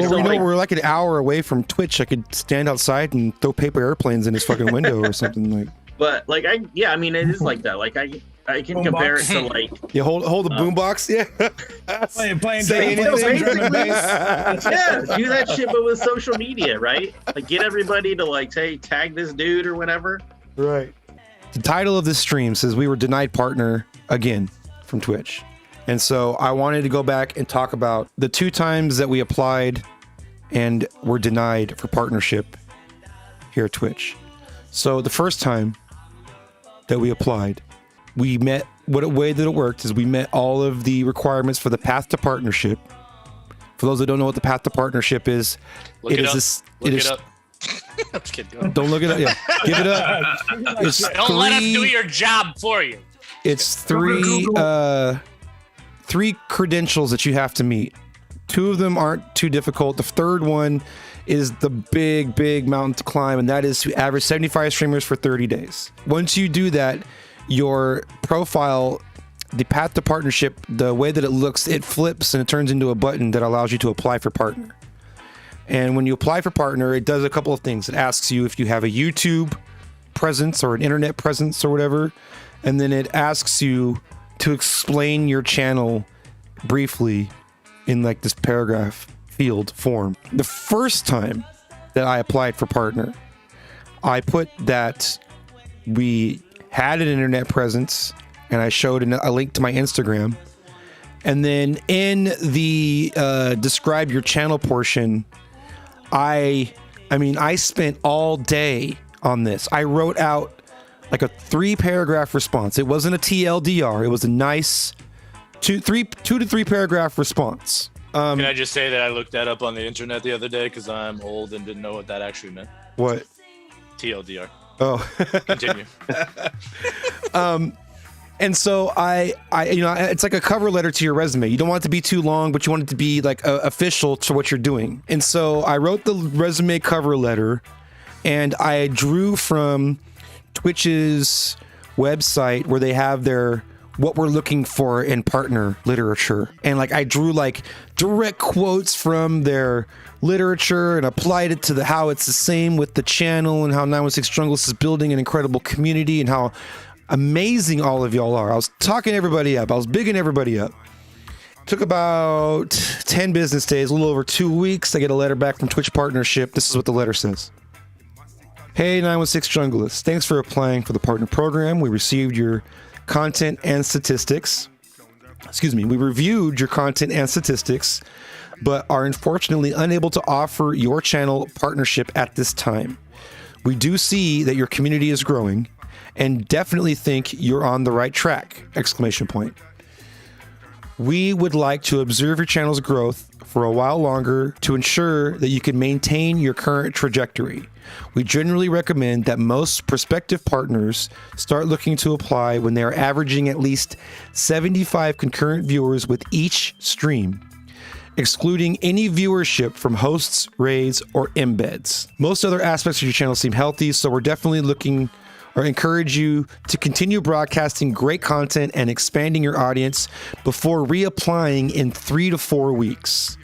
Well, So, we know like- we're like an hour away from Twitch. I could stand outside and throw paper airplanes in his fucking window or something like. But like I mean it is like that. Like I can Boombox. compare it to like Yeah, hold the boombox. Yeah. Playing Say drum, playing anything. some drum and Basically, bass. yeah, do that shit but with social media, right? Like get everybody to like say tag this dude or whatever. Right. The title of this stream says we were denied partner again from Twitch. And so I wanted to go back and talk about the 2 times that we applied and were denied for partnership here at Twitch. So the first time that we applied, we met, what a way that it worked is we met all of the requirements for the path to partnership. For those that don't know what the path to partnership is, Look it is up. this, Look it it is, up. I'm just kidding. Go ahead. don't look it up. Yeah, give it up. It's Don't let us do three- your job for you. It's three credentials that you have to meet. 2 of them aren't too difficult. The third one is the big mountain to climb, and that is to average 75 streamers for 30 days. Once you do that, your profile, the path to partnership, the way that it looks, it flips and it turns into a button that allows you to apply for partner. And when you apply for partner, it does a couple of things. It asks you if you have a YouTube presence or an internet presence or whatever. And then it asks you to explain your channel briefly in like this paragraph field form. The first time that I applied for partner, I put that we had an internet presence and I showed a link to my Instagram. And then in the describe your channel portion, I spent all day on this. I wrote out like a 3-paragraph response. It wasn't a TLDR. It was a nice 2 to 3 paragraph response. Can I just say that I looked that up on the internet the other day because I'm old and didn't know what that actually meant? What? TLDR. Oh. Continue. And so I it's like a cover letter to your resume. You don't want it to be too long, but you want it to be like official to what you're doing. And so I wrote the resume cover letter, and I drew from Twitch's website where they have their what we're looking for in partner literature. And like I drew like direct quotes from their literature and applied it to how it's the same with the channel and how 916 Junglist is building an incredible community and how amazing all of y'all are. I was talking everybody up. I was bigging everybody up. Took about 10 business days, a little over 2 weeks. I get a letter back from Twitch Partnership. This is what the letter says. Hey, 916 Junglist. Thanks for applying for the partner program. We received your content and statistics. We reviewed your content and statistics, but are unfortunately unable to offer your channel partnership at this time. We do see that your community is growing and definitely think you're on the right track! ! We would like to observe your channel's growth for a while longer to ensure that you can maintain your current trajectory. We generally recommend that most prospective partners start looking to apply when they are averaging at least 75 concurrent viewers with each stream, excluding any viewership from hosts, raids, or embeds. Most other aspects of your channel seem healthy, so we're definitely looking or encourage you to continue broadcasting great content and expanding your audience before reapplying in 3 to 4 weeks.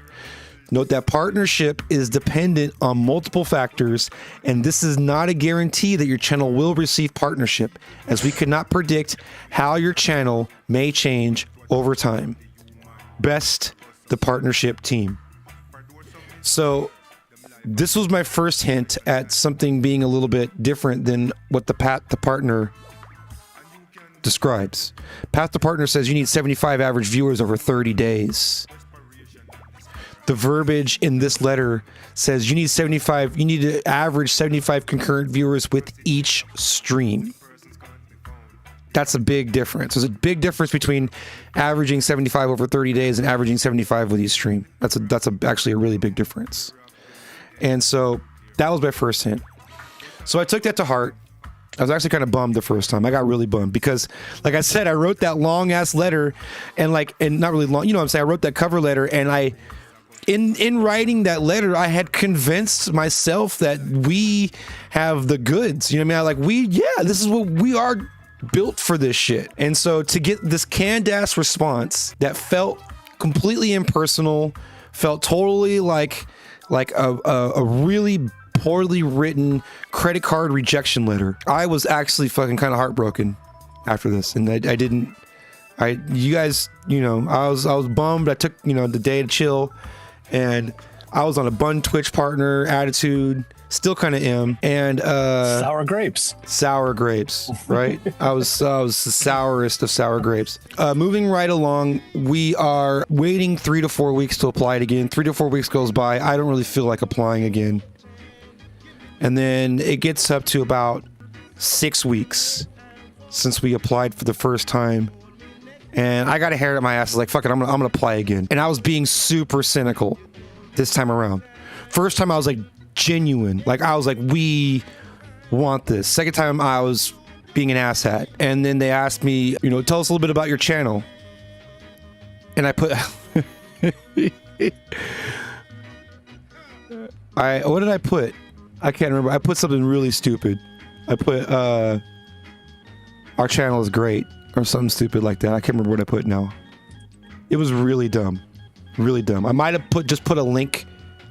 Note that partnership is dependent on multiple factors, and this is not a guarantee that your channel will receive partnership, as we cannot predict how your channel may change over time. Best, the partnership team. So this was my first hint at something being a little bit different than what the path to partner describes. Path to partner says you need 75 average viewers over 30 days. The verbiage in this letter says you need to average 75 concurrent viewers with each stream. That's a big difference. There's a big difference between averaging 75 over 30 days and averaging 75 with each stream. That's actually a really big difference. And so that was my first hint. So I took that to heart. I was actually kind of bummed the first time. I got really bummed because, like I said, I wrote that long ass letter and not really long, you know what I'm saying? I wrote that cover letter, and in writing that letter, I had convinced myself that we have the goods. You know what I mean? This is what we are built for, this shit. And so to get this canned ass response that felt completely impersonal, felt totally like like a really poorly written credit card rejection letter. I was actually fucking kind of heartbroken after this, and you guys, I was bummed. I took, the day to chill, and I was on a bun Twitch partner attitude, still kind of am, and sour grapes, right? I was the sourest of sour grapes. Moving right along, we are waiting 3 to 4 weeks to apply it again. 3 to 4 weeks goes by. I don't really feel like applying again. And then it gets up to about 6 weeks since we applied for the first time. And I got a hair at my ass. I was like, fuck it, I'm gonna apply again. And I was being super cynical this time around. First time I was like genuine. Like I was like, we want this. Second time I was being an asshat. And then they asked me, tell us a little bit about your channel. And I put what did I put? I can't remember. I put something really stupid. I put our channel is great or something stupid like that. I can't remember what I put now. It was really dumb. Really dumb. I might have put a link,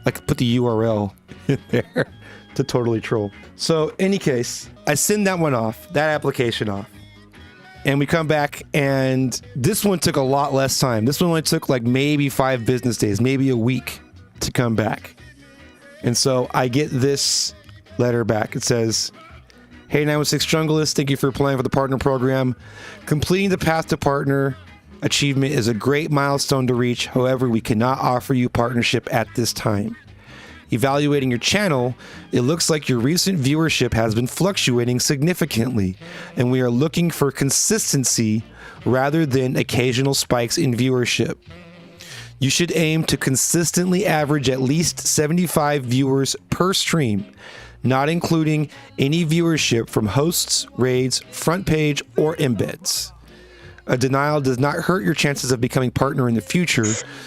like put the URL in there to totally troll. So any case, I send that one off, that application off. And we come back, and this one took a lot less time. This one only took like maybe 5 business days, maybe a week to come back. And so I get this letter back. It says, "Hey, 916 Junglist, thank you for applying for the partner program. Completing the path to partner achievement is a great milestone to reach. However, we cannot offer you partnership at this time. Evaluating your channel, it looks like your recent viewership has been fluctuating significantly, and we are looking for consistency rather than occasional spikes in viewership. You should aim to consistently average at least 75 viewers per stream, not including any viewership from hosts, raids, front page, or embeds. A denial does not hurt your chances of becoming partner in the future,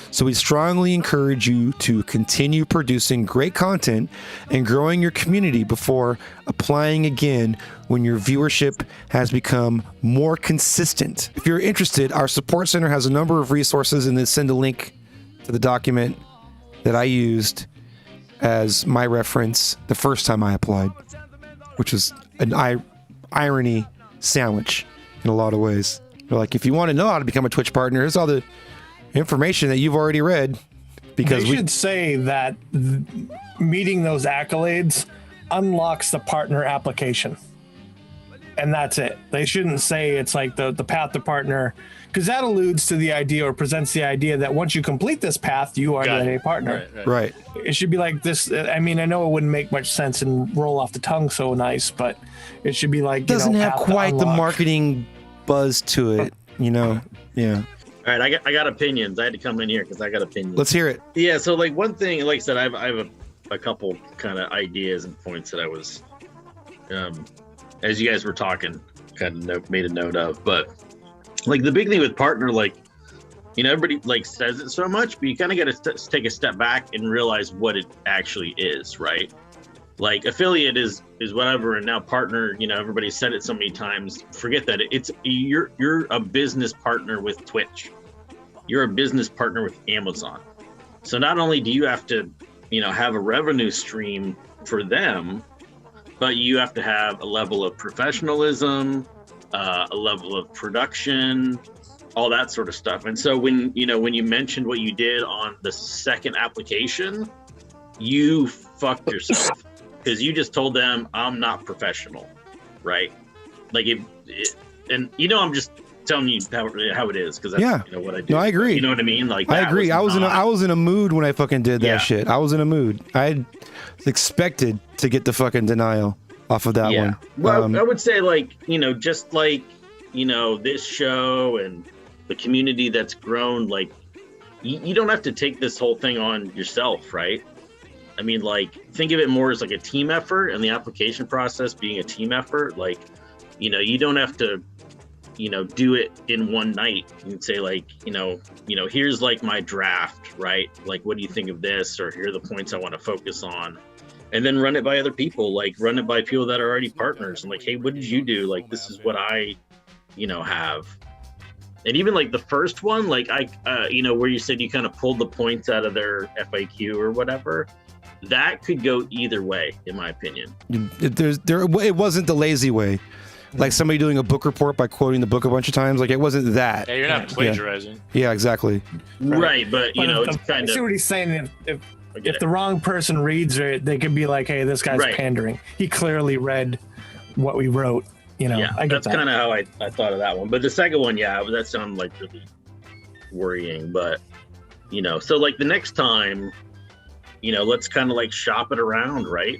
so we strongly encourage you to continue producing great content and growing your community before applying again when your viewership has become more consistent. If you're interested, our support center has a number of resources, and then send a link to the document that I used as my reference the first time I applied, which was an irony sandwich in a lot of ways. They're like, if you want to know how to become a Twitch partner, here's all the information that you've already read. Because they should say that meeting those accolades unlocks the partner application. And that's it. They shouldn't say it's like the path to partner, because that alludes to the idea or presents the idea that once you complete this path, you are then a partner. Right. It should be like this. I mean, I know it wouldn't make much sense and roll off the tongue so nice, but it should be like, doesn't have path to quite the unlock. Marketing buzz to it, Yeah. All right, I got opinions. I had to come in here because I got opinions. Let's hear it. Yeah, so like one thing, like I said, I have a couple kind of ideas and points that I was, as you guys were talking, kind of made a note of. But like the big thing with partner, like, everybody like says it so much, but you kind of got to take a step back and realize what it actually is, right? Like affiliate is whatever, and now partner, everybody said it so many times. Forget that. You're a business partner with Twitch. You're a business partner with Amazon. So not only do you have to, have a revenue stream for them, but you have to have a level of professionalism, a level of production, all that sort of stuff. And so when you mentioned what you did on the second application, you fucked yourself. Because you just told them I'm not professional, right? Like and I'm just telling you how it is because that's what I do. No, I agree. You know what I mean? Like I agree. I was in a mood when I fucking did that shit. I was in a mood. I expected to get the fucking denial off of that one. Well, I would say just like this show and the community that's grown. Like you don't have to take this whole thing on yourself, right? I mean, like, think of it more as like a team effort, and the application process being a team effort. Like, you don't have to, do it in one night. You can say like, here's like my draft, right? Like, what do you think of this? Or here are the points I want to focus on, and then run it by other people. Like, run it by people that are already partners, and like, hey, what did you do? Like, this is what I, have. And even like the first one, like where you said you kind of pulled the points out of their FAQ or whatever. that could go either way, in my opinion. It wasn't the lazy way, like somebody doing a book report by quoting the book a bunch of times. Like it wasn't that. Yeah, you're not plagiarizing. Yeah, exactly. Right, but you know, it's I kind see of. what he's saying. If I get if it. the wrong person reads it, they could be like, "Hey, this guy's Right. pandering." He clearly read what we wrote. You know, Yeah, I get that's that. kind of how I thought of that one. But the second one, yeah, that sounded like really worrying. But you know, so like the next time, you know, let's kind of like shop it around, right?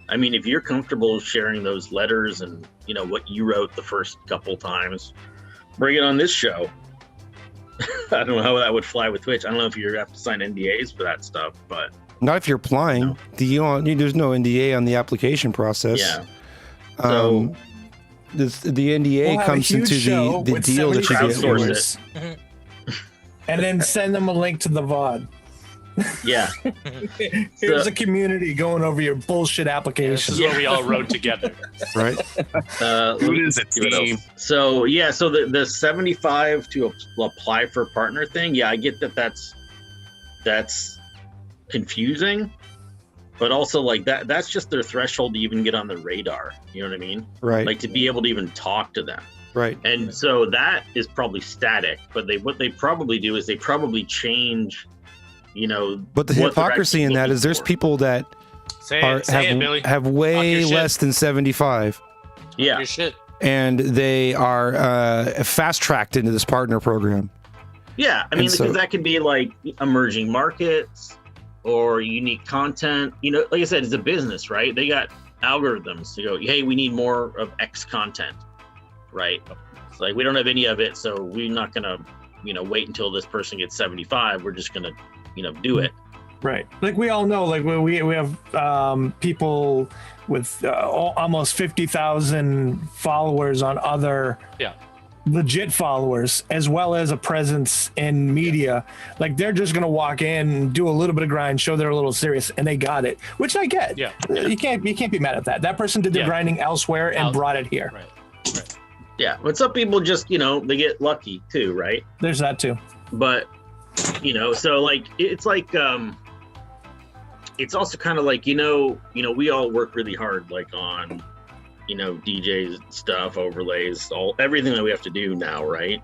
I mean, if you're comfortable sharing those letters and you know what you wrote the first couple times, bring it on this show. I don't know how that would fly with Twitch. I don't know if you have to sign NDAs for that stuff, but Not if you're applying. No. There's no NDA on the application process. yeah. Um, the NDA We'll have a comes huge into show the with deal that you 75 get. Crowdsource with. it. and then send them a link to the VOD. Yeah. Here's a community going over your bullshit This application. is what we all wrote together. Right? Let me is a see what team. else. So yeah, so the 75 to apply for a partner thing, yeah, I get that's confusing, but also like that's just their threshold to even get on the radar. You know what I mean? Right. Like to be able to even talk to them. Right. And so that is probably static, but what they probably do is they probably change, you know. But the what they're hypocrisy actually in that looking is there's for. people that Say are it, say it, Billy. have Talk way your shit. less than 75, Yeah. Your shit. and they are fast tracked into this partner program. Yeah, I mean, And so- because that could be like emerging markets or unique content. You know, like I said, it's a business, right? They got algorithms to go, hey, we need more of X content, right? It's like we don't have any of it, so we're not gonna, you know, wait until this person gets 75. We're just gonna, you know, do it. Right. Like we all know, like we have people with almost 50,000 followers on other Yeah. legit followers, as well as a presence in media. Like they're just going to walk in, do a little bit of grind, show they're a little serious, and they got it, which I get. Yeah. You can't be mad at that. That person did their Yeah. grinding elsewhere and brought it here. Right. Yeah, but some people just, you know, they get lucky too, right? There's that too. But you know, so like it's like it's also kind of like, you know we all work really hard like on, you know, DJs stuff, overlays, everything that we have to do now, right?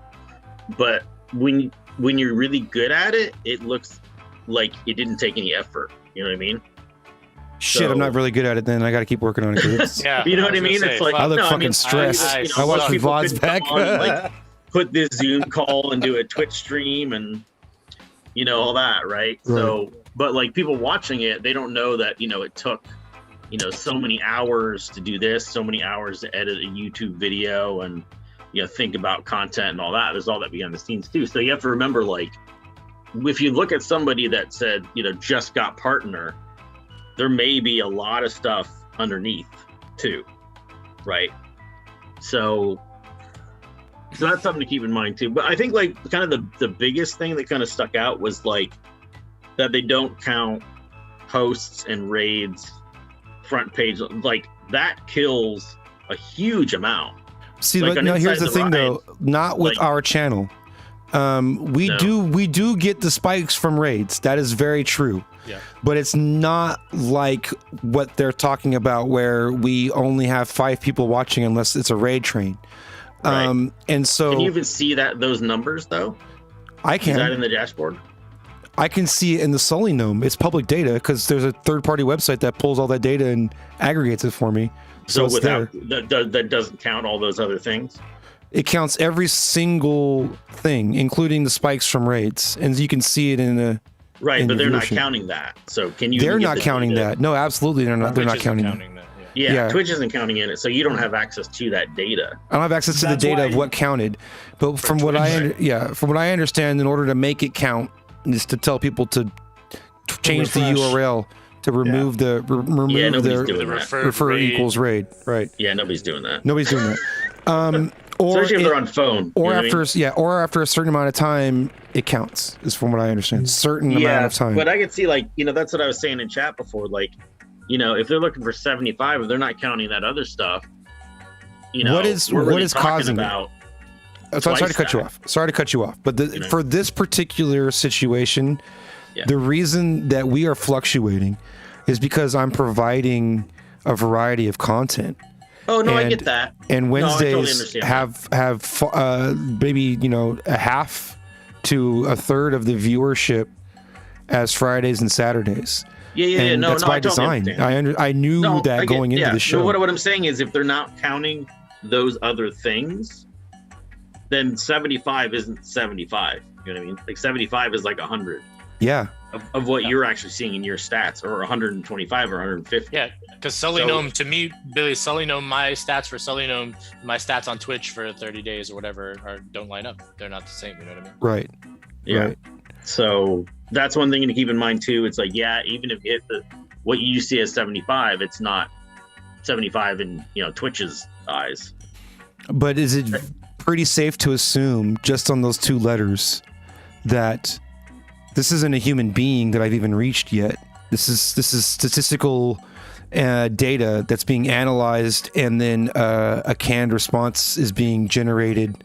But when you're really good at it, it looks like it didn't take any effort. You know what I mean? Shit, So- I'm not really good at it then. I got to keep working on it. 'cause it's- Yeah. You know what I was gonna mean? say, It's like fuck. I look no, fucking mean, stressed. you I watch some the people VODs couldn't back. come on, like, put this Zoom call and do a Twitch stream and you know all that, right? So, but like people watching it, they don't know that, you know, it took, you know, so many hours to do this, so many hours to edit a YouTube video and, you know, think about content and all that. There's all that behind the scenes too. So you have to remember, like, if you look at somebody that said, you know, just got partner, there may be a lot of stuff underneath too, right? So that's something to keep in mind too. But I think like kind of the biggest thing that kind of stuck out was like that they don't count posts and raids front page. Like that kills a huge amount. See, Like but on no, here's Inside the the thing though. Not with like- our channel. We No. do get the spikes from raids. That is very true. Yeah. But it's not like what they're talking about, where we only have 5 people watching unless it's a raid train. Right. And so Can you even see those numbers though? I Is that can in the dashboard? I can see it in the Sully Gnome. It's public data because there's a third-party website that pulls all that data and aggregates it for me. So it's without there. that doesn't count all those other things. It counts every single thing, including the spikes from raids, and you can see it in the. Right, in but the they're not viewership. counting that. So can you? They're even get not the counting data? that. No, absolutely, they're not. They're Twitch not isn't counting that. counting that. Yeah, Yeah. Twitch isn't counting in it, so you don't have access to that data. I don't have access to That's the data why- of what counted, but from what from what I understand, in order to make it count, is to tell people to change the Refresh. URL to remove the remove Yeah, nobody's the doing The that. refer raid. equals raid. Right. Yeah, nobody's doing that. Nobody's doing that. Or Especially if it- they're on phone. you or know what I after mean? or after a certain amount of time, it counts. Is from what I understand. Certain amount of time. But I could see, like, you know, that's what I was saying in chat before. Like, you know, if they're looking for 75, if they're not counting that other stuff, you know, What is- we're what really is talking causing it? about. So I'm sorry to twice cut you that. off. Sorry to cut you off. But You know. for this particular situation, Yeah. the reason that we are fluctuating is because I'm providing a variety of content. Oh no, I And- get that. And No, I totally Wednesdays understand have maybe a half to a third of the viewership as Fridays and Saturdays. Yeah. And No, that's no, by I totally design. understand. I knew No, that I get- going into yeah. the show. So what I'm saying is, if they're not counting those other things, then 75 isn't 75. You know what I mean? Like 75 is like 100 Yeah. of what you're actually seeing in your stats, or 125 or 150. Yeah, because Sully So- Gnome, to me, Billy, Sully Gnome, my stats for Sully Gnome, my stats on Twitch for 30 days or whatever don't line up. They're not the same. You know what I mean? Right. Yeah. Right. So that's one thing to keep in mind too. It's like, yeah, even if you hit what you see as 75, it's not 75 in Twitch's eyes. But is it pretty safe to assume, just on those two letters, that this isn't a human being that I've even reached yet? This is statistical data that's being analyzed, and then a canned response is being generated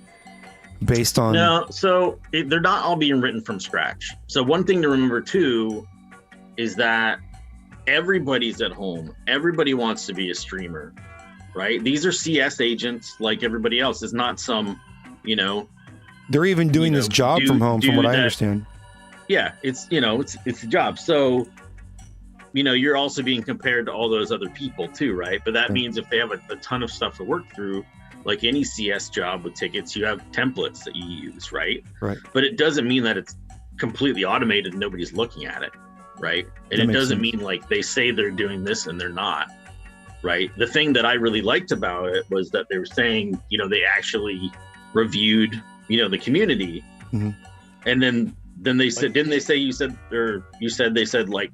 based on. No, so they're not all being written from scratch. So one thing to remember too is that everybody's at home. Everybody wants to be a streamer, right? These are CS agents like everybody else. It's not some, They're even doing you this know, job from home, from what I that- understand. yeah, it's a job. So you're also being compared to all those other people too, right? But that Right. means if they have a ton of stuff to work through, like any CS job with tickets, you have templates that you use, right? Right. But it doesn't mean that it's completely automated and nobody's looking at it, right? And That it makes doesn't sense. mean like they say they're doing this and they're not, right? The thing that I really liked about it was that they were saying, they actually reviewed, the community, Mhm. and then they said, didn't they say you said they said like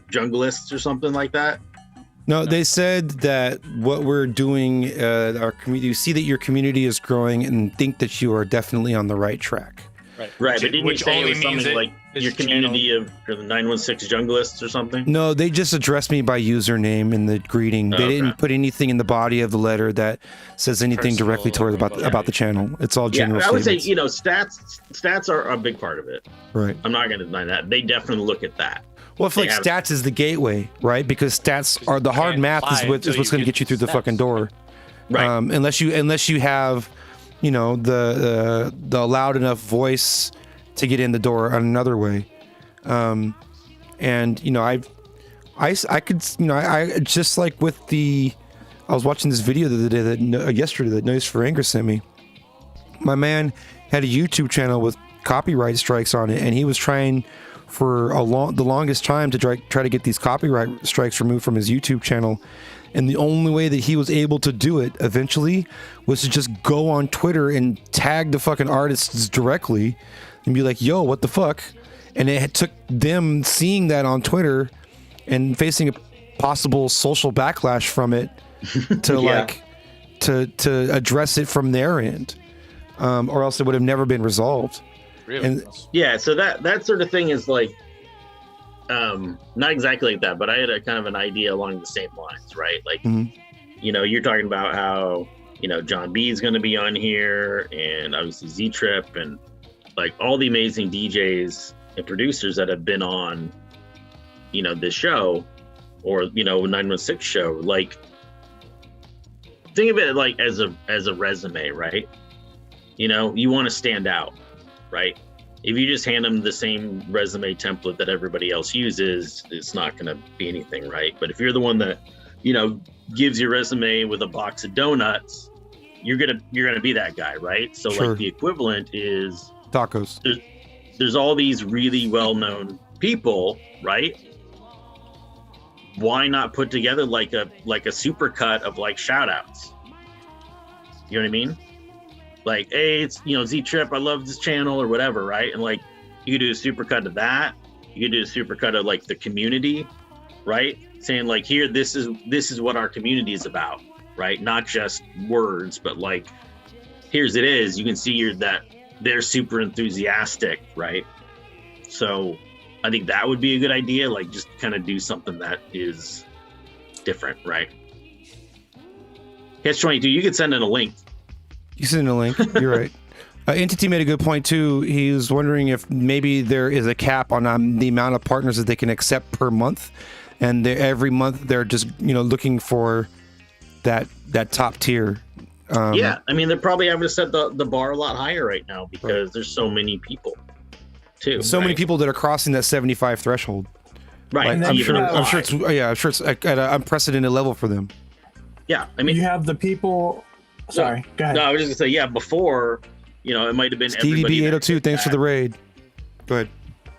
junglists or something like that? No, they said that what we're doing, our community, you see that your community is growing and think that you are definitely on the right track. Right, but didn't you which say it only was means something it like is your community of the 916 junglists or something? No, they just addressed me by username in the greeting. They Okay. didn't put anything in the body of the letter that says anything Personal directly toward or- about the channel. It's all Yeah, general I would say statements. stats are a big part of it. Right. I'm not going to deny that. They definitely look at that. Well, I feel They like have- stats is the gateway, right? Because stats are the hard can't math lie is what's until going to you get you through the stats. fucking door. Right. Unless you have, the loud enough voice to get in the door another way. And I could, I just like with I was watching this video the other day yesterday that Noise for Anger sent me. My man had a YouTube channel with copyright strikes on it, and he was trying for the longest time to try to get these copyright strikes removed from his YouTube channel. And the only way that he was able to do it eventually was to just go on Twitter and tag the fucking artists directly and be like, yo, what the fuck? And it took them seeing that on Twitter and facing a possible social backlash from it to Yeah. to address it from their end. Or else it would have never been resolved. Really? And- Yeah, so that sort of thing is like, not exactly like that, but I had a kind of an idea along the same lines, right? Like, Mhm. you're talking about how, John B is going to be on here, and obviously Z Trip, and like all the amazing DJs and producers that have been on, this show, or 916 show. Like, think of it like as a resume, right? You want to stand out, right? If you just hand them the same resume template that everybody else uses, it's not going to be anything, right? But if you're the one that, gives your resume with a box of donuts, you're gonna be that guy, right? So Sure. like the equivalent is Tacos. there's all these really well-known people, right? Why not put together like a supercut of like shout outs? You know what I mean? Like, hey, it's Z Trip, I love this channel or whatever, right? And like you could do a supercut of that. You could do a supercut of like the community, right? Saying like, here, this is what our community is about, right? Not just words, but like, here's it is. You can see they're super enthusiastic, right? So I think that would be a good idea. Like, just kind of do something that is different, right? Catch-22, you could send in a link. You sent in a link. You're right. Entity made a good point too. He was wondering if maybe there is a cap on the amount of partners that they can accept per month, and every month they're just looking for that top tier. Yeah, I mean they're probably having to set the bar a lot higher right now because there's so many people, too. So many people that are crossing that 75 threshold. Right. Like, And then I'm you sure. have- I'm sure it's. Yeah, I'm sure it's at an unprecedented level for them. Yeah, I mean, You have the people. Sorry, go ahead. no, I was just gonna say, yeah. Before, it might have been Stevie everybody. B that 802. hit Thanks for that. the raid. Go ahead.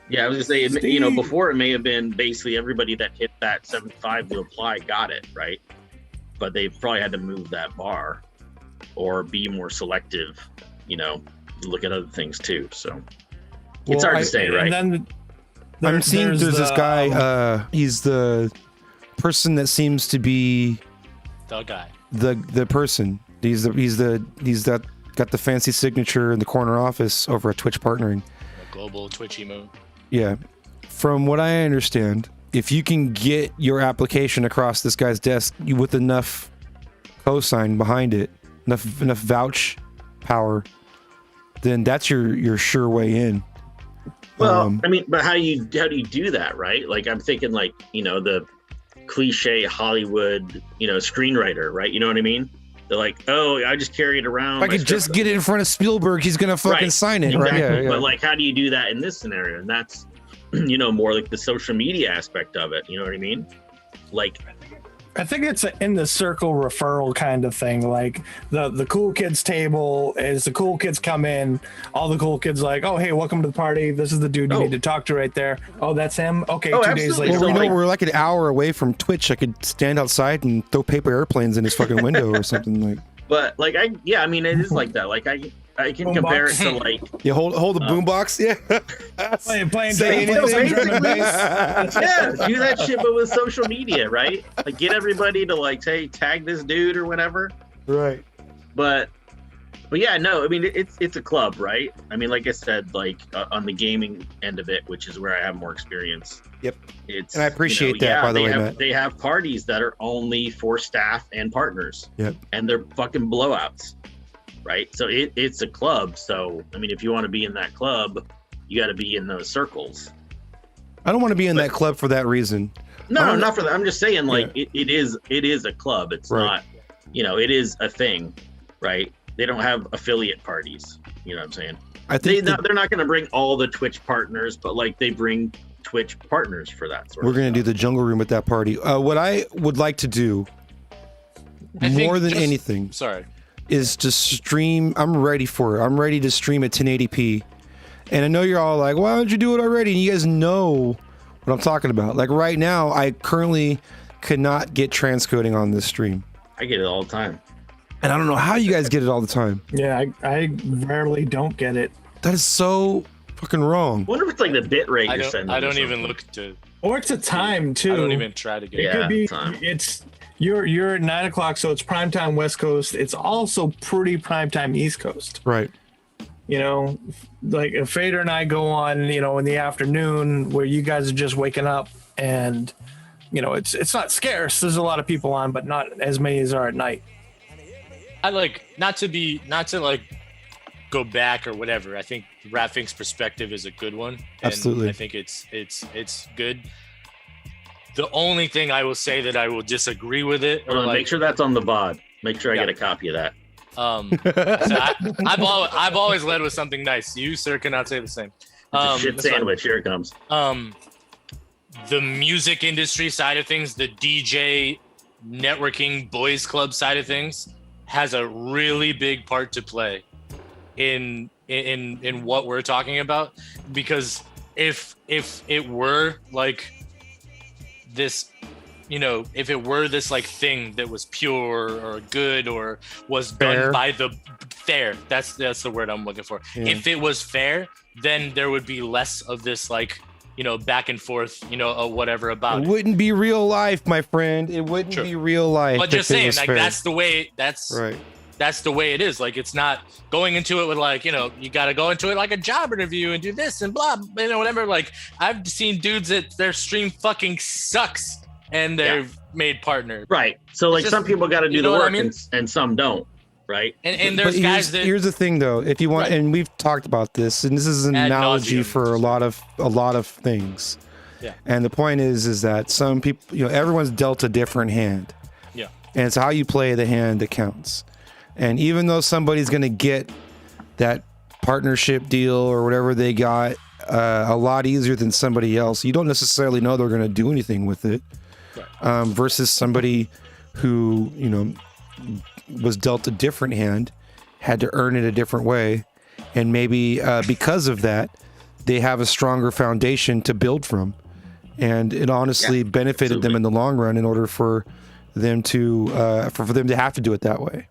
Yeah, I was just saying, Steve. before it may have been basically everybody that hit that 75 to apply got it, right? But they probably had to move that bar or be more selective, look at other things too. So it's hard to say, right? And then I'm seeing there's this the, guy. He's the person that seems to be The guy. the person. He's that got the fancy signature in the corner office over at Twitch Partnering. The global Twitch emote. Yeah. From what I understand, if you can get your application across this guy's desk with enough cosign behind it, enough vouch power, then that's your sure way in. Well, I mean, but how do you do that, right? Like I'm thinking the cliche Hollywood, screenwriter, right? You know what I mean? They're like, oh, I just carry it around. If I my could just script- get it in front of Spielberg, he's gonna fucking Right, sign it, exactly. right? Yeah. But like, how do you do that in this scenario? And that's, more like the social media aspect of it. You know what I mean? Like, I think it's an in the circle referral kind of thing. Like the cool kids table is the cool kids come in, all the cool kids like, oh hey, welcome to the party. This is the dude you Oh. need to talk to right there. Oh, that's him. Okay, Oh, 2 days absolutely. later. Well, So, we know like- we're like an hour away from Twitch. I could stand outside and throw paper airplanes in his fucking window or something like. but like, I mean, it is like that. Like I can Boombox. compare it to like, Yeah, hold the boombox. Yeah. Playing Say drum anything. and bass. yeah, do that shit, but with social media, right? Like get everybody to like say tag this dude or whatever. Right. But yeah, no, I mean it's a club, right? I mean, like I said, like on the gaming end of it, which is where I have more experience. Yep. It's And I appreciate that, by the way, Matt. they have parties that are only for staff and partners. Yep. And they're fucking blowouts, right? So it's a club. So I mean, if you want to be in that club, you got to be in those circles. I don't want to be in that club for that reason. No, not for that. I'm just saying, like it is a club. It's Right. not, it is a thing, right? They don't have affiliate parties. You know what I'm saying? I think They're not going to bring all the Twitch partners, but like they bring Twitch partners for that sort we're of going to do stuff. the jungle room at that party. What I would like to do I think more than just- anything Sorry. is to stream. I'm ready for it. I'm ready to stream at 1080p. And I know you're all like, why don't you do it already? And you guys know what I'm talking about. Like right now, I currently could not get transcoding on this stream. I get it all the time. And I don't know how you guys get it all the time. Yeah, I rarely don't get it. That is so fucking wrong. I wonder if it's like the bit rate I you're don't. sending. I or don't even something. look to. Or it's a time too. I don't even try to get. Yeah. It could be. time. It's you're at 9 o'clock, so it's prime time West Coast. It's also pretty prime time East Coast. Right. Like if Fader and I go on, in the afternoon where you guys are just waking up, and it's not scarce. There's a lot of people on, but not as many as are at night. I like not to like go back or whatever. I think Ratfink's perspective is a good one. And Absolutely. I think it's good. The only thing I will say that I will disagree with it, Hold or on, like, make sure that's on the VOD. Make sure I Yeah. get a copy of that. so I've always led with something nice. You, sir, cannot say the same. It's a shit that's fine. sandwich. Here it comes. The music industry side of things, the DJ networking boys club side of things, has a really big part to play in what we're talking about. Because if it were like this, if it were this like thing that was pure or good or was Fair. done by the fair, that's the word I'm looking for. Yeah. If it was fair, then there would be less of this like back and forth, whatever about It it. wouldn't be real life, my friend. It wouldn't Sure. be real life. But just if it saying, was like fair. that's the way. right. That's the way it is. Like it's not going into it with like, you got to go into it like a job interview and do this and blah, whatever. Like I've seen dudes that their stream fucking sucks and they've made partner. Right. So like just- some people got to do you know the what I work mean? and some don't. Right. And there's But guys that here's the thing, though. If you want, Right. and we've talked about this, and this is an Ad analogy nauseam. for a lot of things. Yeah. And the point is that some people, everyone's dealt a different hand. Yeah. And it's how you play the hand that counts. And even though somebody's going to get that partnership deal or whatever they got a lot easier than somebody else, you don't necessarily know they're going to do anything with it. Right. Versus somebody who, was dealt a different hand, had to earn it a different way. And maybe because of that, they have a stronger foundation to build from. And it honestly benefited them in the long run in order for them to have to do it that way.